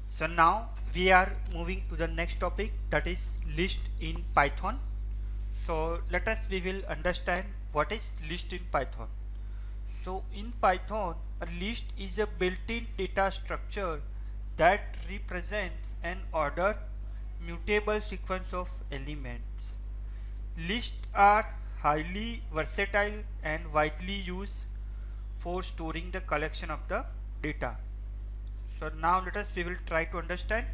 So now we are moving to the next topic, that is list in Python. So let us we will understand what is list in Python. So in Python, a list is a built-in data structure that represents an ordered mutable sequence of elements. Lists are highly versatile and widely used for storing the collection of the data. So now let us we will try to understand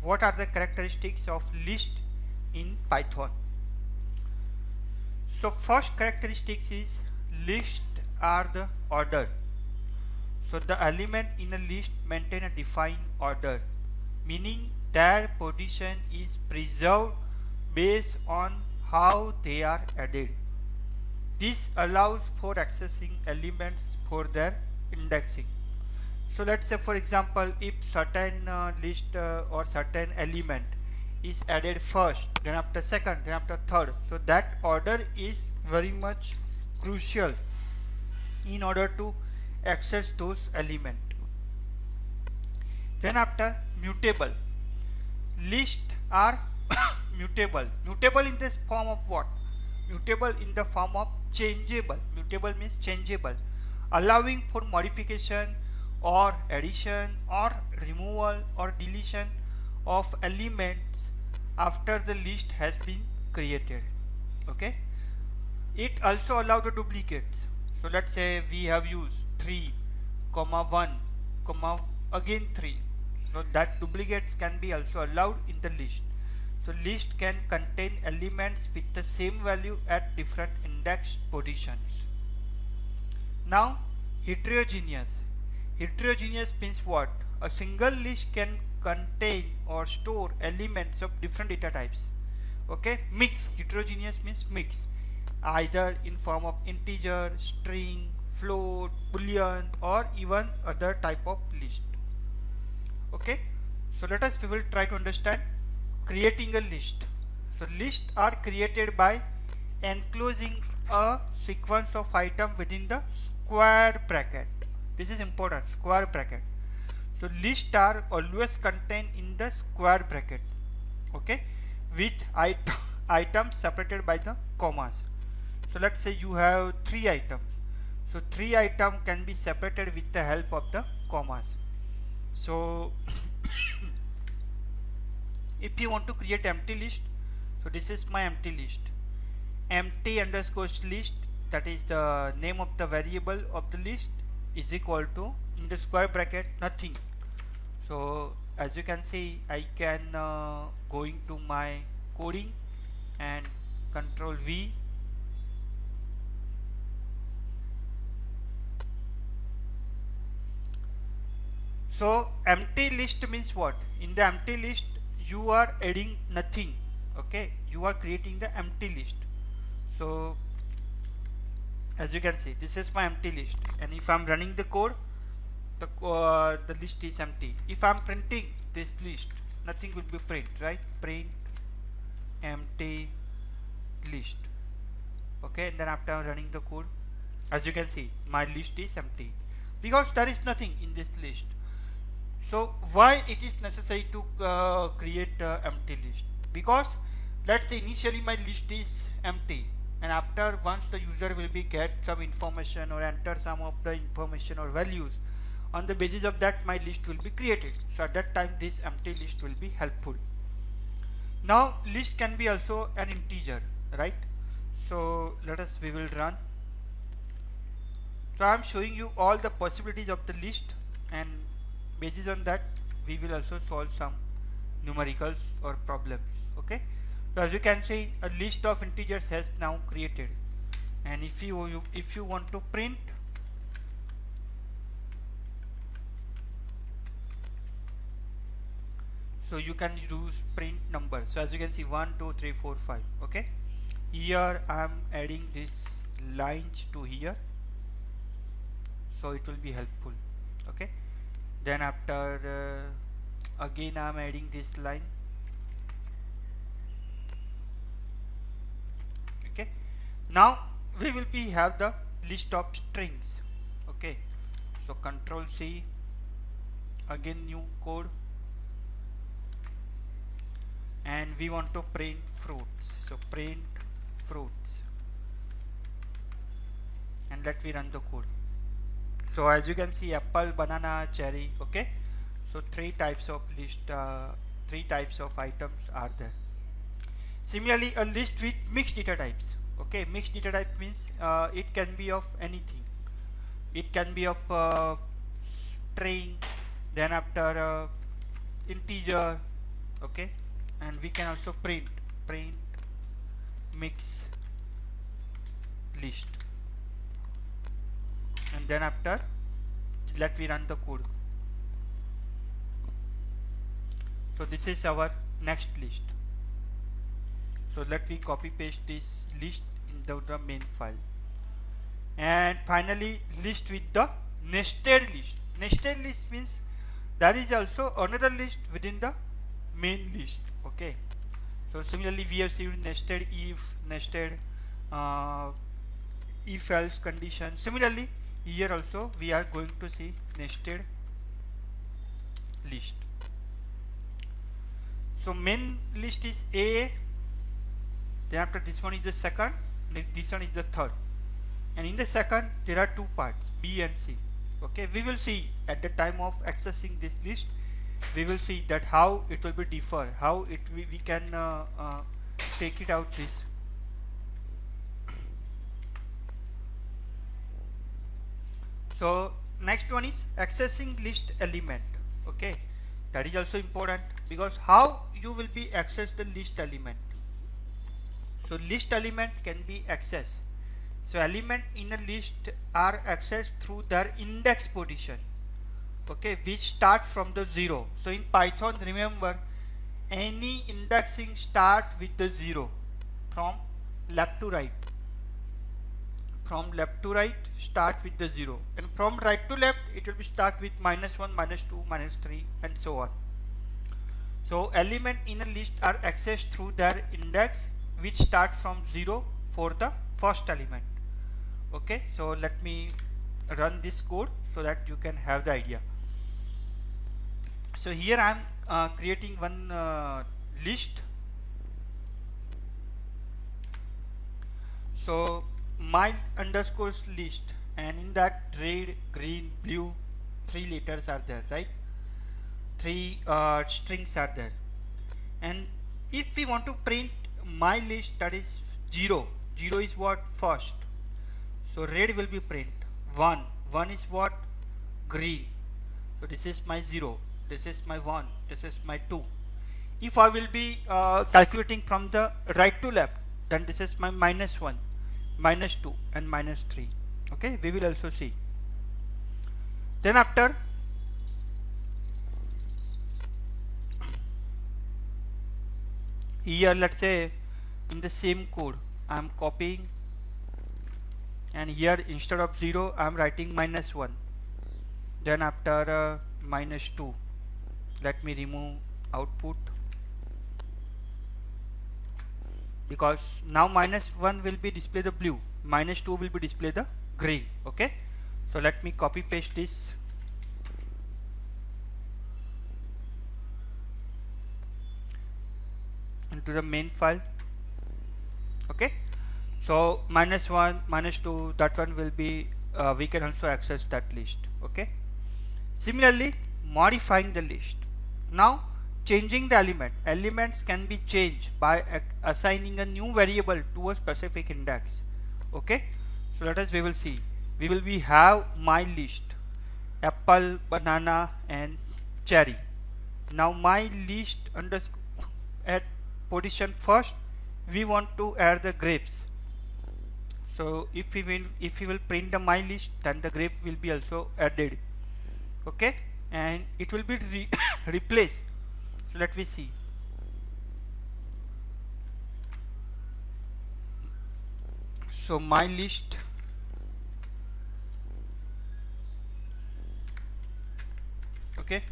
what are the characteristics of list in Python. So first characteristics is list are the order. So the element in a list maintain a defined order, meaning their position is preserved based on how they are added. This allows for accessing elements for their indexing. So let's say for example, if certain list or certain element is added first, then after second, then after third, so that order is very much crucial in order to access those element. Then after mutable, list are mutable in this form of what? Mutable in the form of changeable. Mutable means changeable, allowing for modification or addition or removal or deletion of elements after the list has been created. Okay, it also allows the duplicates. So let's say we have used 3 comma 1 comma again 3, so that duplicates can be also allowed in the list. So list can contain elements with the same value at different index positions. Now heterogeneous. Heterogeneous means what? A single list can contain or store elements of different data types. Okay, mix. Heterogeneous means mix, either in form of integer, string, float, boolean, or even other type of list. Okay, so let us we will try to understand creating a list. So lists are created by enclosing a sequence of item within the square bracket. This is important, square bracket. So lists are always contained in the square bracket. Okay, with items separated by the commas. So let's say you have 3 items. So 3 items can be separated with the help of the commas. So if you want to create empty list, so this is my empty list, empty underscore list, that is the name of the variable of the list, is equal to, in the square bracket, nothing. So as you can see, I can go into my coding and control V. So empty list means what? In the empty list you are adding nothing. Okay, you are creating the empty list. So as you can see, this is my empty list, and if I'm running the code, the list is empty. If I'm printing this list, nothing will be print, right? Print empty list. Okay, and then after running the code, as you can see, my list is empty because there is nothing in this list. So why it is necessary to create empty list? Because let's say initially my list is empty, and after once the user will be get some information or enter some of the information or values, on the basis of that my list will be created. So at that time this empty list will be helpful. Now list can be also an integer, right? So let us we will run. So I am showing you all the possibilities of the list, and basis on that we will also solve some numericals or problems. Okay, so as you can see, a list of integers has now created, and if you want to print, so you can use print number. So as you can see, 1 2 3 4 5. Okay, here I am adding this lines to here, so it will be helpful. Okay, then after again I am adding this line. Okay, now we will be have the list of strings. Okay, so control C, again new code, and we want to print fruits. So print fruits, and let me run the code. So as you can see, apple, banana, cherry. Okay, so three types of list, three types of items are there. Similarly, a list with mixed data types. Okay, mixed data type means it can be of anything. It can be of string, then after integer. Okay, and we can also print mix list, and then after let me run the code. So this is our next list. So let me copy paste this list in the main file, and finally list with the nested list. Nested list means that is also another list within the main list. Okay, so similarly we have seen nested if, nested if else condition. Similarly here also we are going to see nested list. So main list is A, then after this one is the second, this one is the third, and in the second there are two parts, B and C. Okay, we will see at the time of accessing this list, we will see that how it will be differ, how it we can take it out this. So next one is accessing list element. Okay, that is also important, because how you will be access the list element. So list element can be accessed. So element in a list are accessed through their index position. Okay, which start from the 0. So in Python, remember, any indexing start with the 0 from left to right. From left to right start with the 0, and from right to left it will be start with -1, -2, -3, and so on. So element in a list are accessed through their index which start from 0 for the first element. Okay, so let me run this code so that you can have the idea. So here I am creating one list. So my underscore list, and in that red, green, blue, 3 letters are there, right? 3 strings are there, and if we want to print my list, that is 0. 0 is what? First. So red will be print. 1 is what? Green. So this is my 0, this is my 1, this is my 2. If I will be calculating from the right to left, then this is my -1, -2, and -3. Okay, we will also see. Then after here, let's say in the same code I am copying, and here instead of 0 I am writing -1. Then after -2, let me remove output, because now -1 will be display the blue, -2 will be display the green. Okay, so let me copy paste this. Into the main file. Okay, so -1, -2, that one will be we can also access that list. Okay, similarly modifying the list. Now changing the elements can be changed by assigning a new variable to a specific index. Okay, so let us, we will see, we will be have my list, apple, banana, and cherry. Now my list underscore at position first we want to add the grapes. So if we will print the my list, then the grape will be also added. Okay, and it will be replaced. So let me see. So my list, okay,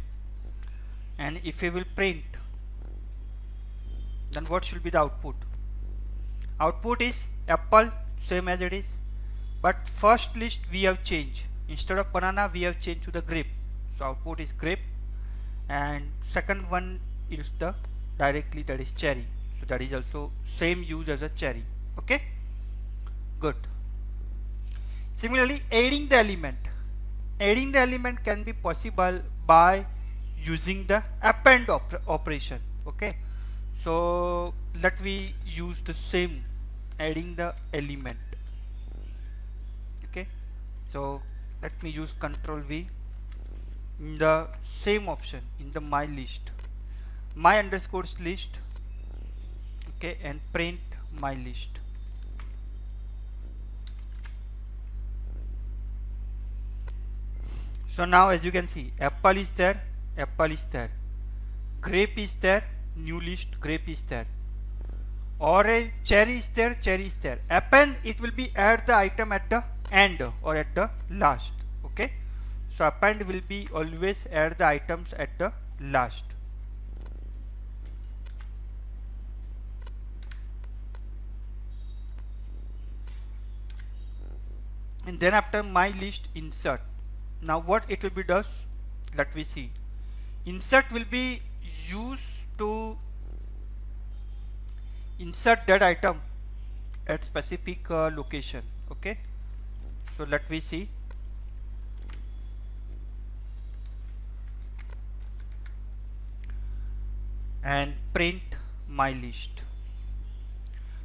and if we will print, then what should be the output? Output is apple, same as it is, but first list we have changed. Instead of banana we have changed to the grape. So output is grape, and second one is the directly, that is cherry. So that is also same use as a cherry. Okay, good. Similarly, adding the element can be possible by using the append operation. Okay, so let we use the same adding the element. Okay, so let me use control V in the same option in the my list, my underscores list. Okay, and print my list. So now as you can see, apple is there, grape is there, new list, grape is there, orange, cherry is there, append, it will be add the item at the end or at the last. Okay, so append will be always add the items at the last. And then after my list, insert. Now what it will be does, let me see. Insert will be used to insert that item at specific location. Okay, so let me see. And print my list.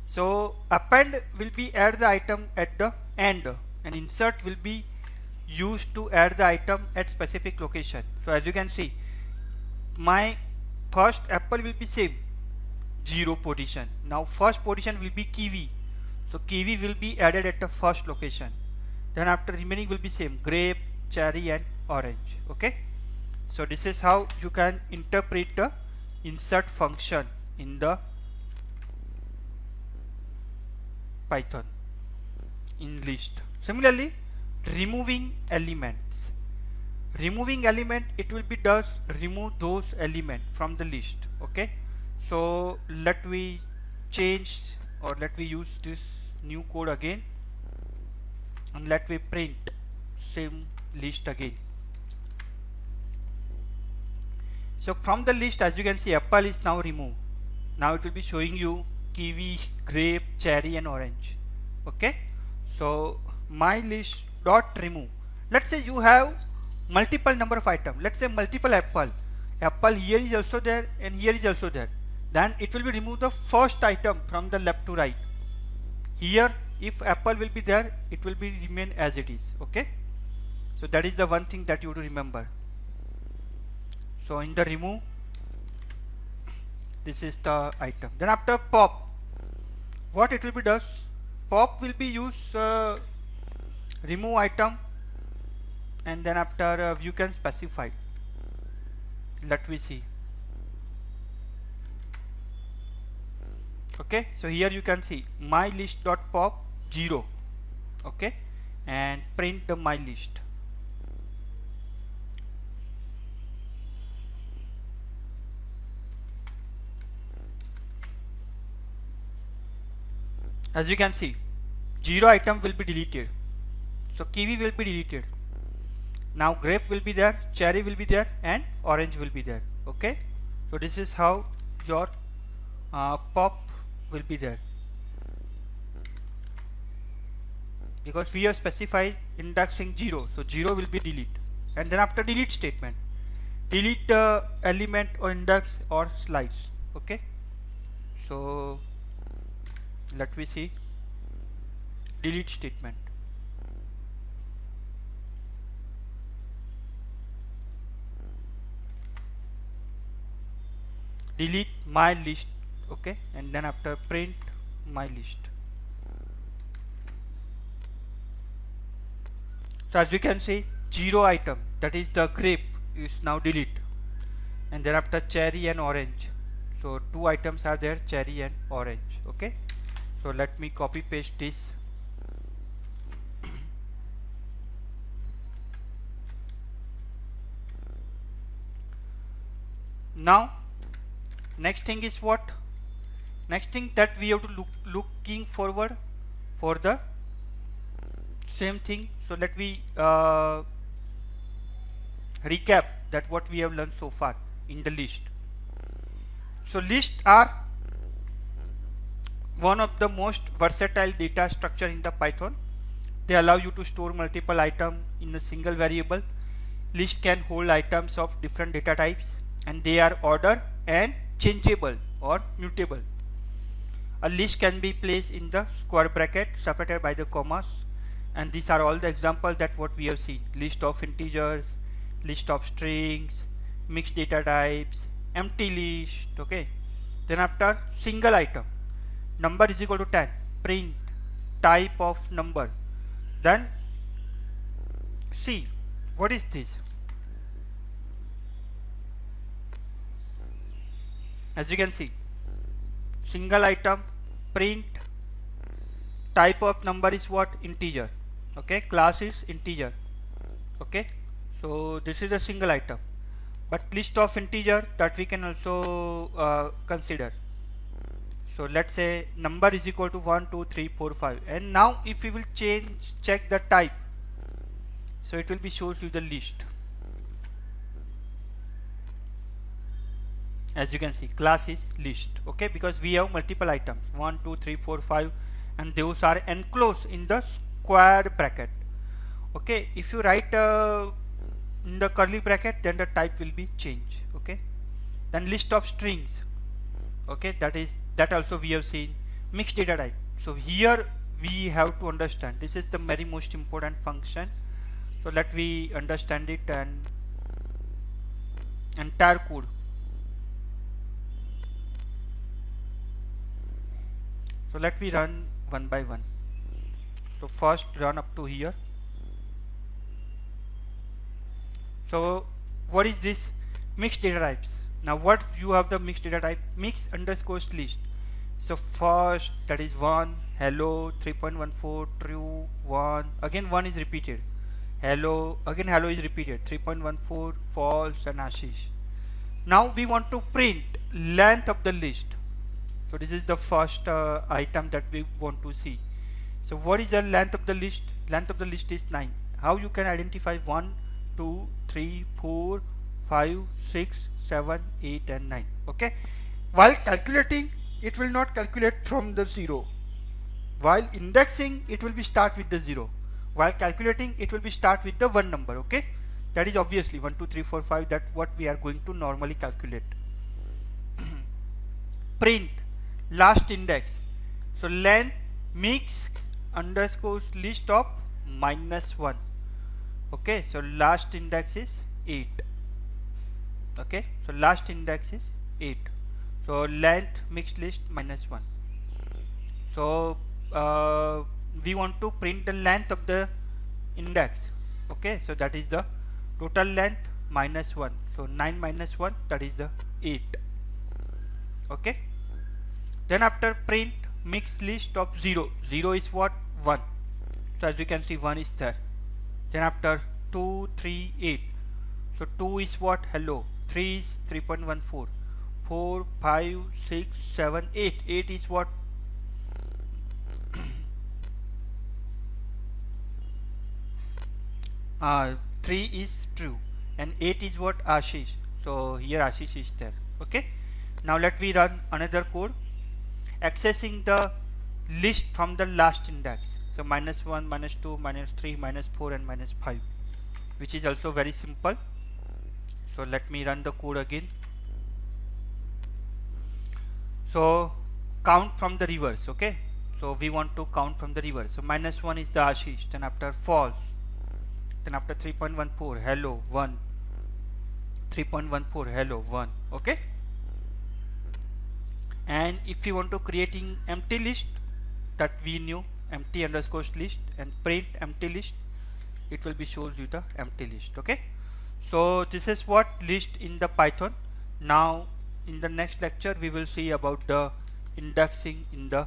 So append will be add the item at the end, and insert will be used to add the item at specific location. So as you can see, my first apple will be same 0 position. Now first position will be kiwi, so kiwi will be added at the first location. Then after remaining will be same grape, cherry and orange. Okay, so this is how you can interpret the insert function in the Python in list. Similarly, removing elements. Removing element, it will be does remove those element from the list. Okay, so let we change or let we use this new code again, and let me print same list again. So from the list, as you can see, apple is now removed. Now it will be showing you kiwi, grape, cherry and orange. Okay, so my list dot remove. Let's say you have multiple number of items. Let's say multiple apple here is also there and here is also there. Then it will be remove the first item from the left to right. Here if apple will be there, it will be remain as it is. Okay, so that is the one thing that you have to remember. So in the remove, this is the item. Then after pop, what it will be does, pop will be use remove item, and then after you can specify. Let me see. Okay, so here you can see my list dot pop 0. Okay, and print the my list. As you can see, 0 item will be deleted. So kiwi will be deleted. Now grape will be there, cherry will be there and orange will be there. Okay, so this is how your pop will be there, because we have specified indexing 0, so 0 will be delete. And then after delete statement, delete element or index or slice. Okay, so let me see delete statement. Delete my list. Okay, and then after print my list. So as we can see, 0 item, that is the grape, is now delete. And then after cherry and orange, so 2 items are there, cherry and orange. Okay, so let me copy paste this. Now next thing is what? Next thing that we have to looking forward for the same thing. So let me recap that what we have learned so far in the list. So lists are one of the most versatile data structure in the Python. They allow you to store multiple items in a single variable. List can hold items of different data types, and they are ordered and changeable or mutable. A list can be placed in the square bracket separated by the commas, and these are all the examples that what we have seen: list of integers, list of strings, mixed data types, empty list. Okay. Then after single item, number is equal to 10, print type of number. Then see what is this. As you can see, single item, print type of number is what? Integer. Okay, class is integer. Okay, so this is a single item, but list of integer that we can also consider. So let's say number is equal to 1 2 3 4 5, and now if we will check the type, so it will be shows you the list. As you can see, class is list. Okay, because we have multiple items 1 2 3 4 5, and those are enclosed in the square bracket. Okay, if you write in the curly bracket, then the type will be changed. Okay, then list of strings. Okay, that also we have seen. Mixed data type. So here we have to understand, this is the very most important function. So let we understand it and entire code. So let me run one by one. So first run up to here. So what is this? Mixed data types. Now what you have the mixed data type? Mix underscore list. So first, that is 1, hello, 3.14, true, 1, again 1 is repeated, hello, again hello is repeated, 3.14, false, and Ashish. Now we want to print length of the list. So this is the first item that we want to see. So what is the length of the list? Length of the list is 9. How you can identify 1 2 3 4 5 6 7 8 and 9? Okay, while calculating, it will not calculate from the 0. While indexing, it will be start with the 0. While calculating, it will be start with the 1 number. Okay, that is obviously 1 2 3 4 5, that what we are going to normally calculate. Print last index. So length mix underscore list of -1. Okay, so last index is 8. Okay, so last index is 8. So length mixed list -1. So we want to print the length of the index. Okay, so that is the total length -1. So 9 minus 1, that is the 8. Okay, then after print mixed list of 0. 0 is what? 1. So as we can see, 1 is there. Then after 2 3 8. So 2 is what? Hello. 3 is 3.14. 4 5 6 7 8. 8 is what? uh, 3 is true, and 8 is what? Ashish. So here Ashish is there. Okay, now let me run another code accessing the list from the last index. So -1 -2 -3 -4 and -5, which is also very simple. So let me run the code again. So count from the reverse. Okay, so we want to count from the reverse. So -1 is the Ashish, then after false, then after 3.14 hello 1, 3.14 hello 1. Okay, and if you want to creating empty list, that we knew, empty underscore list, and print empty list, it will be shows you the empty list. Okay, so this is what list in the Python. Now in the next lecture we will see about the indexing in the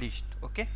list. Okay.